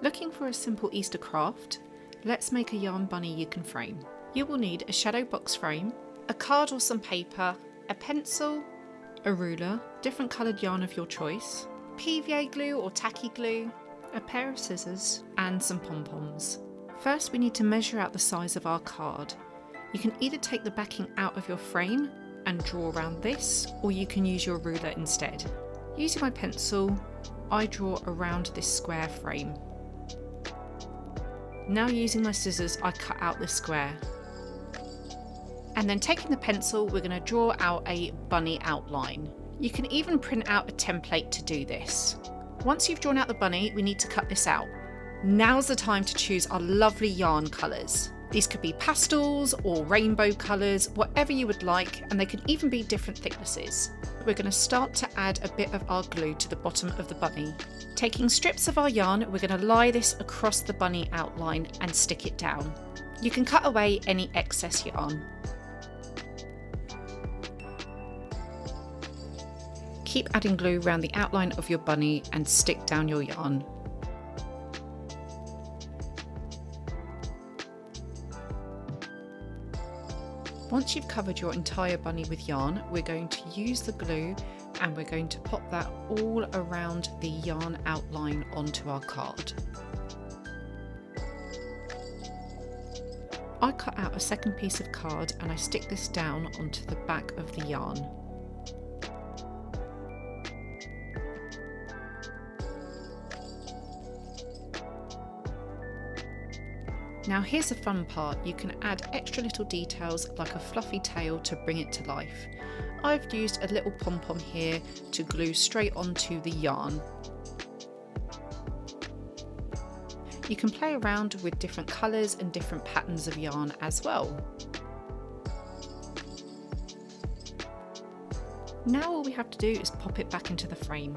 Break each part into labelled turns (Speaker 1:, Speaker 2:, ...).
Speaker 1: Looking for a simple Easter craft? Let's make a yarn bunny you can frame. You will need a shadow box frame, a card or some paper, a pencil, a ruler, different coloured yarn of your choice, PVA glue or tacky glue, a pair of scissors and some pom poms. First we need to measure out the size of our card. You can either take the backing out of your frame and draw around this, or you can use your ruler instead. Using my pencil, I draw around this square frame. Now using my scissors, I cut out this square. And then taking the pencil, we're going to draw out a bunny outline. You can even print out a template to do this. Once you've drawn out the bunny, we need to cut this out. Now's the time to choose our lovely yarn colours. These could be pastels or rainbow colours, whatever you would like, and they can even be different thicknesses. We're going to start to add a bit of our glue to the bottom of the bunny. Taking strips of our yarn, we're going to lie this across the bunny outline and stick it down. You can cut away any excess yarn. Keep adding glue around the outline of your bunny and stick down your yarn. Once you've covered your entire bunny with yarn, we're going to use the glue and we're going to pop that all around the yarn outline onto our card. I cut out a second piece of card and I stick this down onto the back of the yarn. Now here's the fun part, you can add extra little details like a fluffy tail to bring it to life. I've used a little pom-pom here to glue straight onto the yarn. You can play around with different colours and different patterns of yarn as well. Now all we have to do is pop it back into the frame.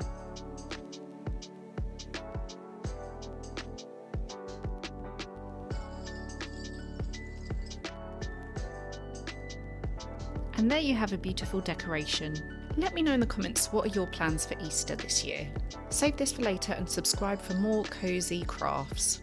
Speaker 1: And there you have a beautiful decoration. Let me know in the comments what are your plans for Easter this year. Save this for later and subscribe for more cosy crafts.